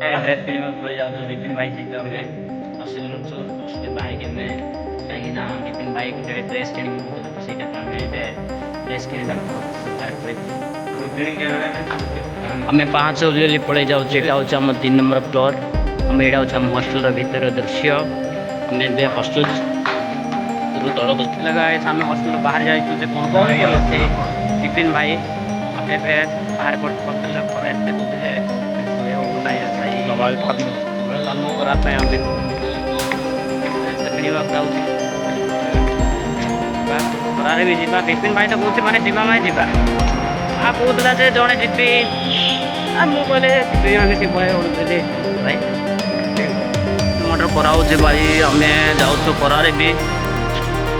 dress किनिବାକୁ ପଳେଇ ଯାଉଛୁ ବିପିନ ଭାଇ ସହିତ ଆମେ ଆସିଲୁଛୁ ସେ ବାଇକ୍ ଏବେ କାହିଁକିନା ବିପିନ ଭାଇ ଗୋଟେ ଡ୍ରେସ୍ କିଣିକି କହୁଥିଲେ ତ ସେଇଟା ଆମେ ଏବେ ଡ୍ରେସ୍ କିଣିବାକୁ ଆମେ 5 ଓଳି ପଳେଇ ଯାଉଛୁ ଏଇଟା ହେଉଛି ଆମ 3 ନମ୍ବର ଫ୍ଲୋର ଆମେ ଏଇଟା ହେଉଛି ଆମ ହଷ୍ଟେଲର ଭିତର ଦୃଶ୍ୟ ଆମେ ଏବେ ହଷ୍ଟେଲ ତଳକୁ ଥିଲା ଗାଇସ୍ ଆମେ ହଷ୍ଟେଲ ବାହାରେ ଯାଇଛୁ ଯେ କ'ଣ ସେ ବିପିନ ଭାଇ ଆମେ ଏବେ ବାହାରେ ପଡ଼ିଲା ପରେ ଏତେ କହୁଥିଲେ କାମ କରିବା ପାଇଁ ଆମେ କିଣିବାକୁ ଯାଉଛି ଖରାରେ ବି ଯିବା ବିପିନ ଭାଇ ତ କହୁଛି ମାନେ ଯିବା ମାନେ ଯିବା କହୁଥିଲା ଯେ ଜଣେ ଯିବି ମୁଁ କହିଲେ ଯିବି ଆମେ ସେ ଭୟ ଉଡ଼ୁଥିଲି ଭାଇ ମଟର କରାହେଉଛି ଭାଇ ଆମେ ଯାଉଛୁ ଖରାରେ ବି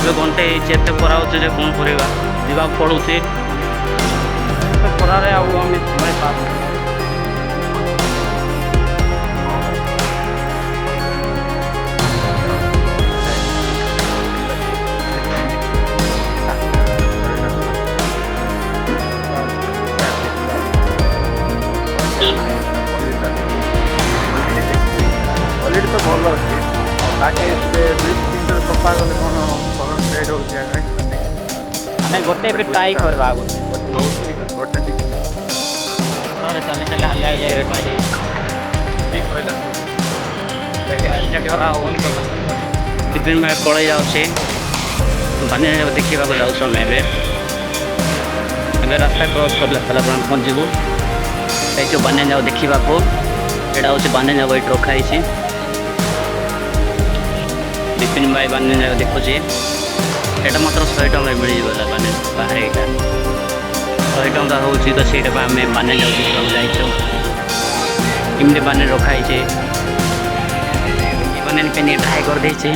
ଏବେ ଘଣ୍ଟେ ହେଇଛି ଏତେ ଖରା ହେଉଛି ଯେ କ'ଣ କରିବା ଯିବାକୁ ପଡ଼ୁଛି ଖରାରେ ଆଉ ଆମେ କ୍ୱାଲିଟି ତ ଭଲ ଅଛି ବାକି ସଫା କଲେ କ'ଣ ରେଟ୍ ହେଉଛି ଆମେ ଗୋଟେ ବି ଟ୍ରାଏ କରିବା ଗୋଟେ ଚାଲି ଚାଲି ହାଲିଆ ହେଇଯାଏ ଭାଇ ଠିକ୍ କହିଲା ବିପିନ ଭାଇ ପଳେଇ ଯାଉଛି ମାନେ ଦେଖିବାକୁ ଯାଉଛୁ ଆମେ ଏବେ ରାସ୍ତା କ୍ରସ୍ କରିଲା ତାହେଲେ ଆପଣ ପହଞ୍ଚିବୁ ଏଇ ଯେଉଁ ବାନ୍ୟା ଯାଉ ଦେଖିବାକୁ ଏଇଟା ହେଉଛି ବାନ୍ୟା ଯାଉ ଏଇଠି ରଖା ହେଇଛି ବିପିନ ଭାଇ ବାନ୍ୟା ଯାଉ ଦେଖୁଛି ଏଇଟା ମାତ୍ର 100 ଟଙ୍କା ମିଳିଯିବ ମାନେ ବାହାରେ ଏଇଟା 100 ଟଙ୍କା ହେଉଛି ତ ସେଇଟା ପାଇଁ ଆମେ ବାନ୍ୟା ଯାଉ ଦେଖିବାକୁ ଯାଇଛୁ ଏମିତି ବାନ୍ୟା ରଖା ହେଇଛି ବାନ୍ୟାନ କିଣିକି ଟ୍ରାଏ କରିଦେଇଛି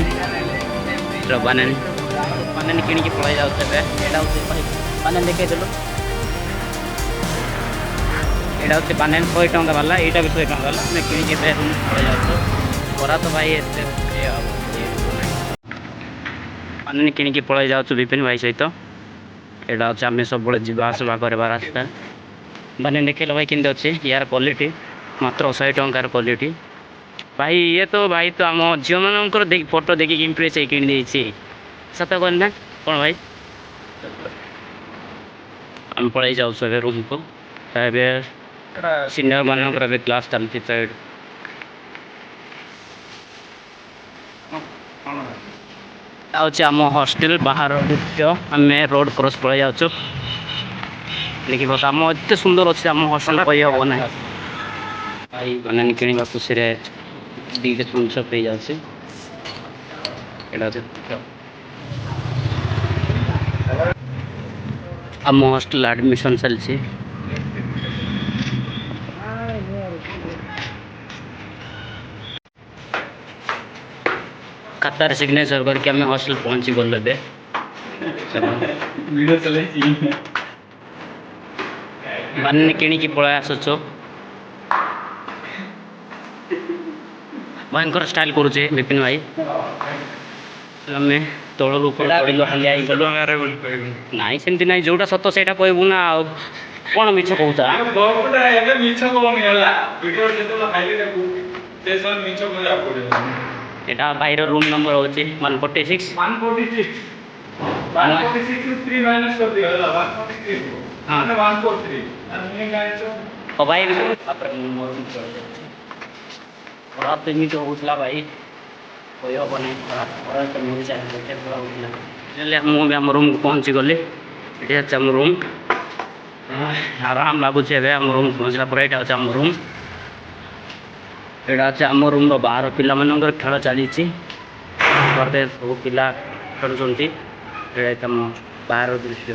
ବାନ୍ୟାନ କିଣିକି ପଳେଇ ଯାଉଛି ଏବେ ଏଇଟା ହେଉଛି ବାନ୍ୟାନ ଦେଖେଇଦେଲୁ ଏଇଟା ହେଉଛି ବାନ୍ୟାନ 100 ଟଙ୍କା ବାଲା ଏଇଟା ବି 100 ଟଙ୍କା ବାଲା ଆମେ କିଣିକି ଏବେ ରୁମ୍ ପଳେଇ ଯାଉଛୁ ଖରା ତ ଭାଇ ଏତେ ବାନ୍ୟାନ କିଣିକି ପଳେଇ ଯାଉଛୁ ବିପିନ ଭାଇ ସହିତ ଏଇଟା ହେଉଛି ଆମେ ସବୁବେଳେ ଯିବା ଆସିବା କରିବା ରାସ୍ତା ବାନ୍ୟାନ ଦେଖେଇଲ ଭାଇ କେମିତି ଅଛି ୟାର କ୍ୱାଲିଟି ମାତ୍ର 100 ଟଙ୍କାର କ୍ୱାଲିଟି ଭାଇ ଇଏ ତ ଭାଇ ତ ଆମ ଝିଅମାନଙ୍କର ଫଟୋ ଦେଖିକି ଇମ୍ପ୍ରେସ୍ ହେଇ କିଣିଦେଇଛି ସତ କହିଲି ନା କ'ଣ ଭାଇ ଆମେ ପଳେଇ ଯାଉଛୁ ଏବେ ରୁମ୍କୁ ଏବେ ସିନିୟରମାନଙ୍କର ଏବେ କ୍ଲାସ୍ ଚାଲିଛି ତ ହେଉଛି ଆମ ହଷ୍ଟେଲ ବାହାର ଦୃଶ୍ୟ ଆମେ ରୋଡ଼ କ୍ରସ୍ ପଳେଇ ଯାଉଛୁ ଦେଖିବ ଆମ ଏତେ ସୁନ୍ଦର ଅଛି ଆମ ହଷ୍ଟେଲ କହି ହେବ ନାହିଁ ଭାଇ ମାନେ କିଣିବା ଖୁସିରେ ଦୁଇଟା ଜିନିଷ ହେଇଯାଉଛି ଏଇଟା ଆମ ହଷ୍ଟେଲ ଆଡ଼ମିସନ୍ ଚାଲିଛି ଖାତାରେ ସିଗ୍ନେଚର କରିକି ଆମେ ହଷ୍ଟେଲ ପହଞ୍ଚି ଗଲୁ ଏବେ ମାନେ କିଣିକି ପଳେଇ ଆସୁଛୁ ଭୟଙ୍କର ଷ୍ଟାଇଲ୍ କରୁଛେ ବିପିନ ଭାଇ ଆମେ ତଳରୁ ପଡ଼ିଲୁ ହାଲିଆ ହେଇଗଲୁ ନାଇଁ ସେମିତି ନାଇଁ ଯେଉଁଟା ସତ ସେଇଟା କହିବୁ ନା ଆଉ କ'ଣ ମିଛ କହୁଛ ଏଇଟା ଭାଇର ରୁମ୍ ନମ୍ବର ହେଉଛି 146 ହଁ ଭାଇ ଖରାପ ଏମିତି ହେଉଥିଲା ଭାଇ କହି ହେବ ନାହିଁ ହେଲେ ମୁଁ ବି ଆମ ରୁମ୍କୁ ପହଞ୍ଚିଗଲି ଏଠି ଅଛି ଆମ ରୁମ୍ ଆରାମ ଲାଗୁଛି ଏବେ ଆମ ରୁମ୍ ପହଞ୍ଚିଲା ପରେ ଏଇଟା ଅଛି ଆମ ରୁମ୍ ଏଇଟା ଅଛି ଆମ ରୁମ୍ର ବାହାର ପିଲାମାନଙ୍କର ଖେଳ ଚାଲିଛି ଘରେ ସବୁ ପିଲା ଖେଳୁଛନ୍ତି ଏଇଟା ଆମ ବାହାର ଦୃଶ୍ୟ